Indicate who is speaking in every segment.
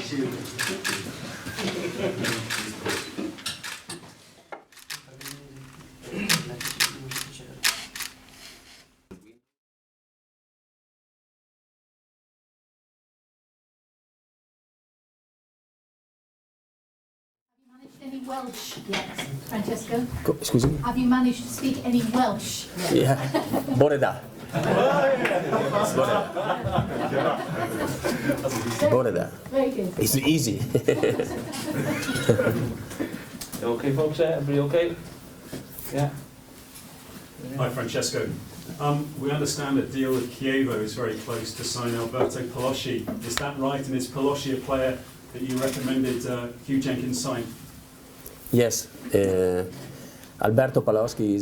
Speaker 1: Any Welsh yet, Francesco?
Speaker 2: Excuse me?
Speaker 1: Have you managed to speak any Welsh yet?
Speaker 2: Yeah. Boreda. Boreda.
Speaker 1: Very good.
Speaker 2: It's easy.
Speaker 3: Okay, folks, everybody okay? Yeah.
Speaker 4: Hi, Francesco. We understand that deal with Chievo is very close to sign Alberto Palosci. Is that right? And is Palosci a player that you recommended Hugh Jenkins sign?
Speaker 2: Yes. Alberto Palosci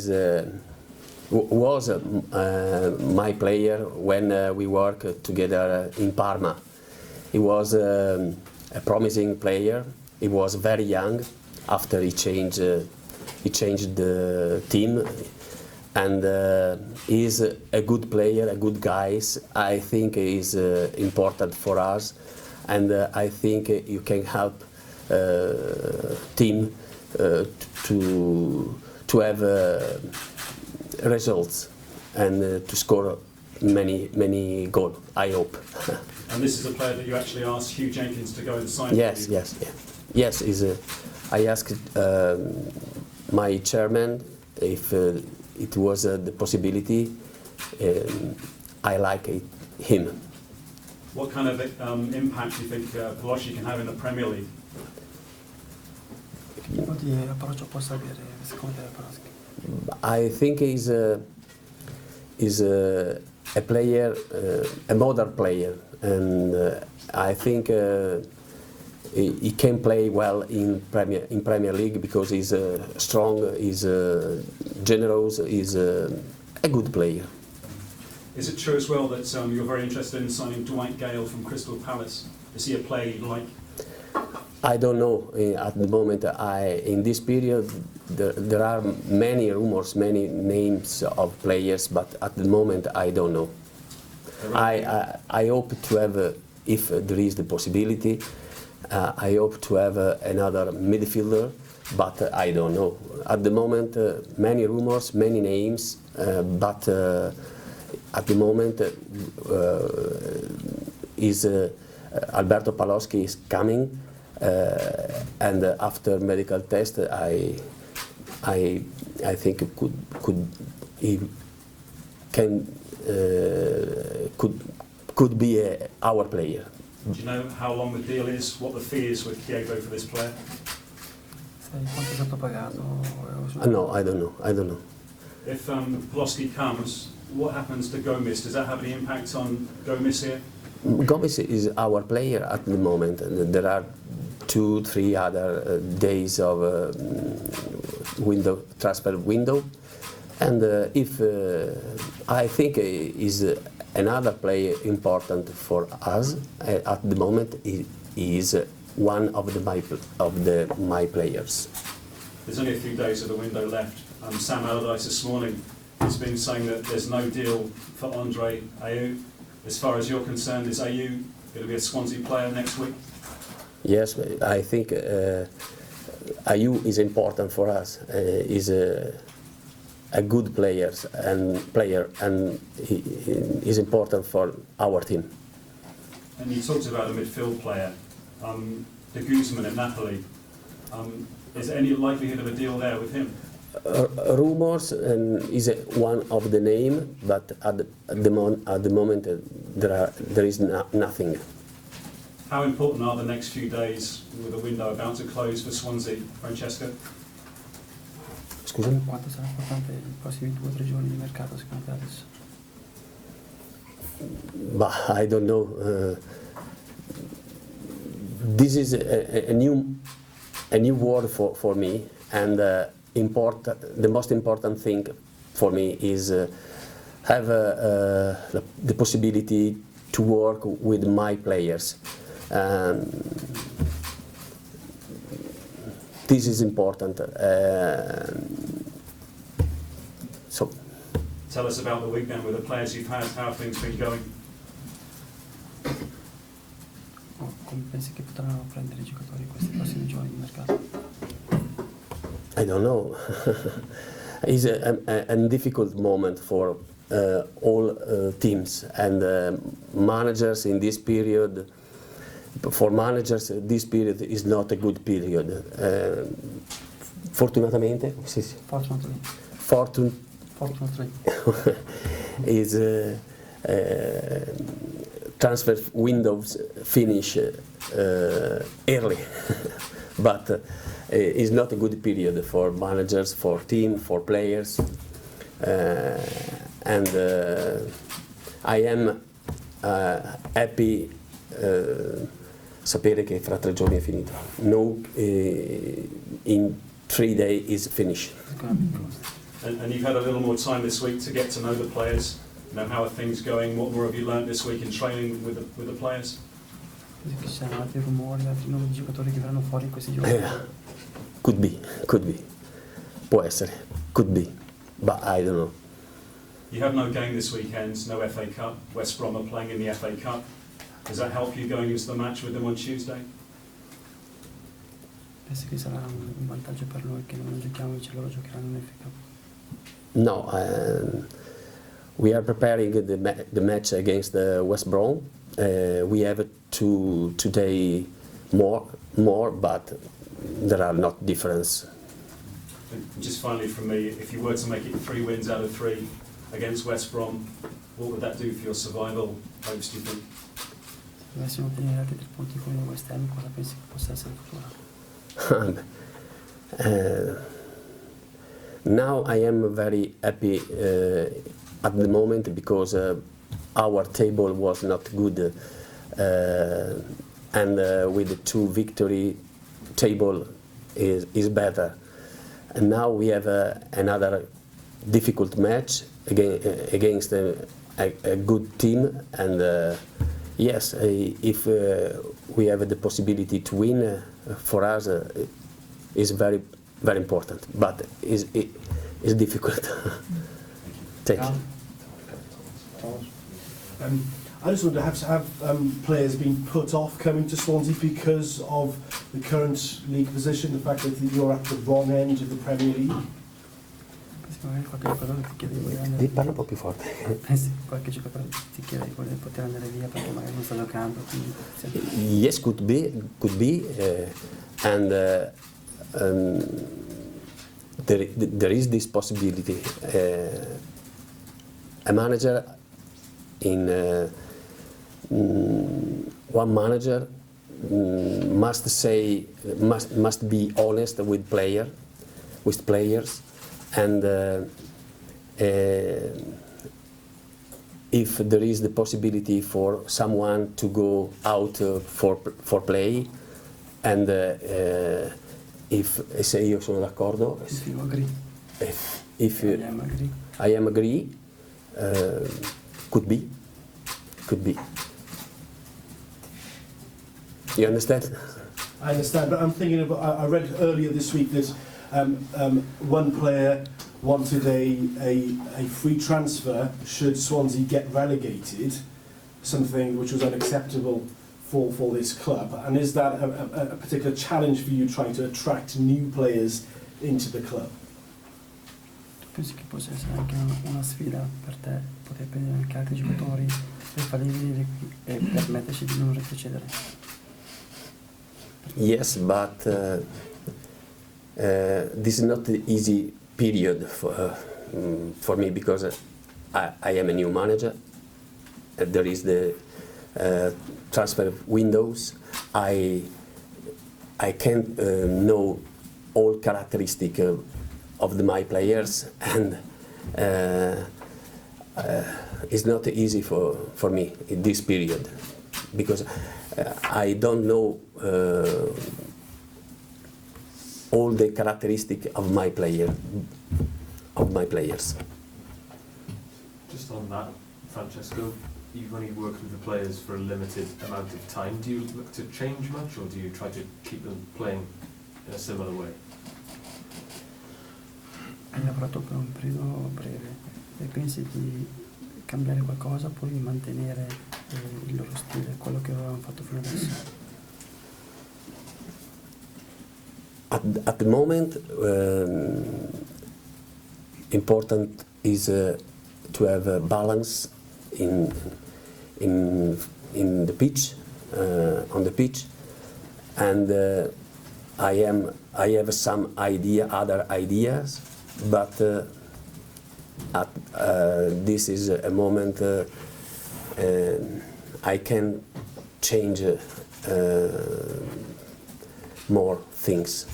Speaker 2: was my player when we worked together in Parma. He was a promising player. He was very young. After he changed the team, and he's a good player, a good guy. I think he's important for us, and I think you can help team to have results and to score many goals. I hope.
Speaker 4: And this is a player that you actually asked Hugh Jenkins to go and sign.
Speaker 2: Yes,
Speaker 4: for you.
Speaker 2: yes. I asked my chairman if it was the possibility. I like him.
Speaker 4: What kind of impact do you think Palosci can have in the Premier League?
Speaker 2: I think he's a player, a modern player, and I think he can play well in Premier League because he's strong, he's generous, he's a good player.
Speaker 4: Is it true as well that you're very interested in signing Dwight Gale from Crystal Palace? Is he a player you like?
Speaker 2: I don't know at the moment. In this period there are many rumors, many names of players, but at the moment I don't know. I hope to have, if there is the possibility, I hope to have another midfielder, but I don't know. At the moment, many rumors, many names, but at the moment Alberto Palosci is coming, and after medical test, I think could be our player.
Speaker 4: Do you know how long the deal is, what the fee is with Chievo for this player?
Speaker 2: No, I don't know.
Speaker 4: If Palosci comes, what happens to Gomez? Does that have any impact on Gomez here?
Speaker 2: Gomez is our player at the moment. There are 2-3 other days of transfer window, and if I think is another player important for us at the moment, he is one of my players.
Speaker 4: There's only a few days of the window left. Sam Allardyce this morning has been saying that there's no deal for Andre Ayew. As far as you're concerned, is Ayew going to be a Swansea player next week?
Speaker 2: Yes, I think Ayew is important for us. He's a good player, and he is important for our team.
Speaker 4: And you talked about a midfield player, De Guzman at Napoli. Is there any likelihood of a deal there with him?
Speaker 2: Rumors is one of the name, but at the moment there is nothing.
Speaker 4: How important are the next few days with the window about to close for Swansea, Francesco?
Speaker 2: Scusami?
Speaker 5: Quanto sarà importante i prossimi 2 o 3 giorni di mercato secondo te adesso?
Speaker 2: But I don't know. This is a new word for me, and the most important thing for me is have the possibility to work with my players. This is important. So,
Speaker 4: tell us about the weekend with the players you've had. How have things been going?
Speaker 5: come pensi che potranno prendere i giocatori questi prossimi giorni di mercato?
Speaker 2: I don't know. It's a difficult moment for all teams and managers in this period. For managers, this period is not a good period. Fortunatamente,
Speaker 5: Fortunately.
Speaker 2: is transfer windows finish early, but it's not a good period for managers, for team, for players, and I am happy sapere che fra 3 giorni è finito. No, in 3 days is finished.
Speaker 4: And you've had a little more time this week to get to know the players. You know, how are things going? What more have you learned this week in training with the players?
Speaker 5: Ci saranno altri rumori, altri nuovi giocatori che verranno fuori in questi giorni?
Speaker 2: Could be. Può essere. Could be. But I don't know.
Speaker 4: You have no game this weekend, no FA Cup. West Brom are playing in the FA Cup. Does that help you going into the match with them on Tuesday?
Speaker 5: Pensi che sarà un vantaggio per noi che non giochiamo invece loro giocheranno in FA Cup?
Speaker 2: No, we are preparing the match against the West Brom. We have today more, but there are not difference.
Speaker 4: And just finally from me, if you were to make it 3 wins out of 3 against West Brom, what would that do for your survival hopes, do you think?
Speaker 5: Se dovessimo ottenere altri 3 punti con il West Ham, cosa pensi che possa essere il futuro?
Speaker 2: Now I am very happy at the moment because our table was not good, and with the 2 victory, table is better. And now we have another difficult match against a good team, and yes, if we have the possibility to win, for us is very important, but it's difficult. Thank you.
Speaker 6: I just wonder, have players been put off coming to Swansea because of the current league position, the fact that you're at the wrong end of the Premier League?
Speaker 5: Magari qualche giocatore ti chiede di voler andare
Speaker 2: Parla un po' più forte.
Speaker 5: sì, qualche giocatore ti chiede di voler poter andare via perché magari non sta giocando, quindi sì.
Speaker 2: Yes, could be, and there is this possibility. A manager one manager must be honest with players, and if there is the possibility for someone to go out for play, and if se io sono d'accordo,
Speaker 5: If you agree.
Speaker 2: if I am agree, could be. You understand?
Speaker 6: I understand, but I'm thinking of, I read earlier this week that one player wanted a free transfer should Swansea get relegated, something which was unacceptable for this club. And is that a particular challenge for you trying to attract new players into the club?
Speaker 5: Penso che possa essere anche una sfida per te, poter prendere anche altri giocatori per farli venire qui e permetterci di non retrocedere.
Speaker 2: Yes, but this is not an easy period for me because I am a new manager. There is the transfer windows. I can't know all characteristics of my players, and it's not easy for me in this period because I don't know all the characteristics of my players.
Speaker 7: Just on that, Francesco, you've only worked with the players for a limited amount of time. Do you look to change much, or do you try to keep them playing in a similar way?
Speaker 5: Hai lavorato per un periodo breve e pensi di cambiare qualcosa oppure di mantenere il loro stile, quello che avevano fatto fino adesso?
Speaker 2: at the moment, important is to have a balance in the pitch, on the pitch, and I have some other ideas, but this is a moment I can change more things.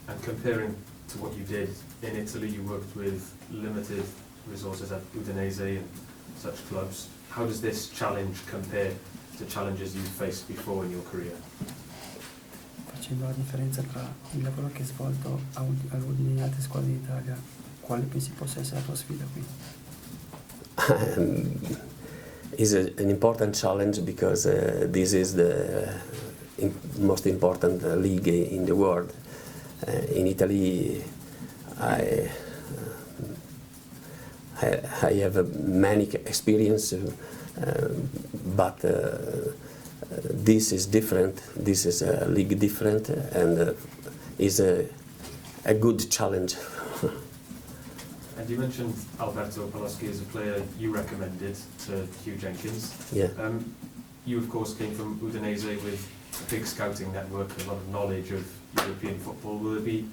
Speaker 7: And comparing to what you did in Italy, you worked with limited resources at Udinese and such clubs. How does this challenge compare to challenges you've faced before in your career?
Speaker 5: Facendo la differenza tra il lavoro che hai svolto all'Udine e altre squadre d'Italia, quale pensi possa essere la tua sfida qui?
Speaker 2: Is an important challenge because this is the most important league in the world. In Italy, I have many experience, but this is different. This is a league different, and is a good challenge.
Speaker 7: And you mentioned Alberto Paloschi as a player you recommended to Hugh Jenkins.
Speaker 2: Yeah.
Speaker 7: You, of course, came from Udinese with a big scouting network, a lot of knowledge of European football. Will there be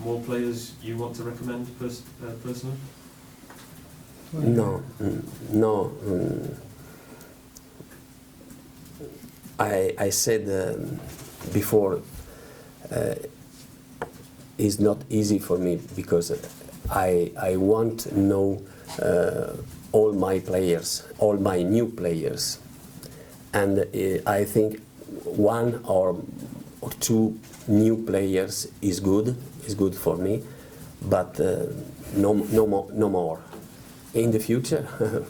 Speaker 7: more players you want to recommend personally?
Speaker 2: No. I said before, it's not easy for me because I want to know all my players, all my new players, and I think one or two new players is good for me, but no more. In the future,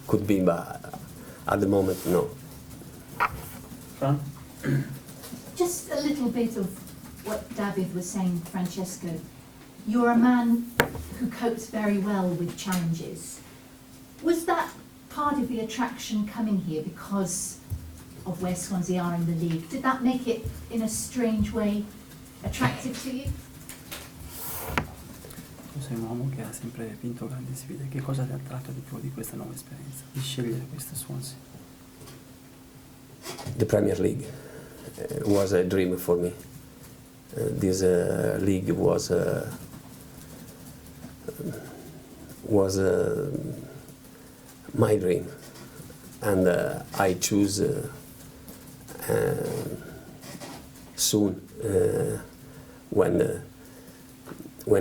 Speaker 2: could be, but at the moment, no.
Speaker 3: Fran?
Speaker 1: Just a little bit of what David was saying, Francesco. You're a man who copes very well with challenges. Was that part of the attraction coming here because of where Swansea are in the league? Did that make it, in a strange way, attractive to you?
Speaker 5: Tu sei un uomo che ha sempre vinto grandi sfide. Che cosa ti ha attratto di più di questa nuova esperienza, di scegliere questo Swansea?
Speaker 2: The Premier League was a dream for me. This league was my dream, and I choose soon when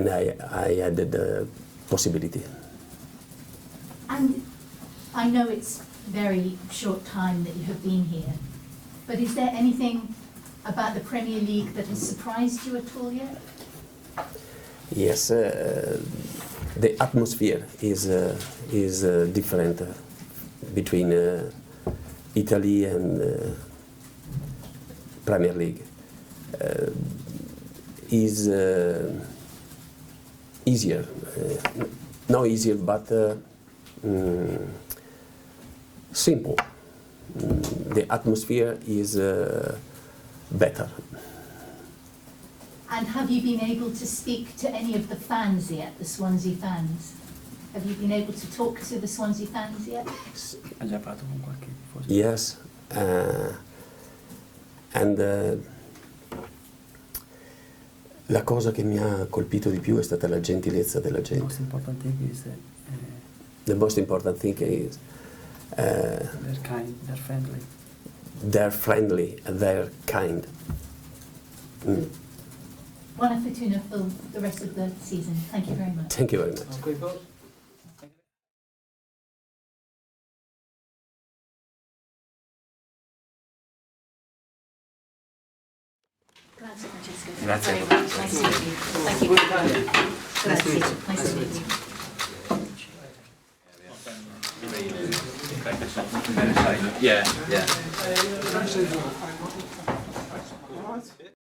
Speaker 2: I had the possibility.
Speaker 1: And I know it's very short time that you have been here, but is there anything about the Premier League that has surprised you at all yet?
Speaker 2: Yes, the atmosphere is different between Italy and Premier League. Is easier, not easier, but simple. The atmosphere is better.
Speaker 1: And have you been able to speak to any of the fans yet, the Swansea fans? Have you been able to talk to the Swansea fans yet?
Speaker 5: Ha già parlato con qualche tifoso?
Speaker 2: Yes, and la cosa che mi ha colpito di più è stata la gentilezza della
Speaker 5: The most
Speaker 2: gente.
Speaker 5: important thing is
Speaker 2: The most important thing is
Speaker 5: they're kind, they're friendly.
Speaker 2: they're friendly, they're kind.
Speaker 1: Buona fortuna for the rest of the season. Thank you very much.
Speaker 2: Thank you very much.
Speaker 3: Okay, folks.
Speaker 1: Grazie, Francesco.
Speaker 3: Grazie.
Speaker 1: Very much. Nice to meet you. Thank you. Grazie. Nice to meet you.
Speaker 3: Yeah, yeah.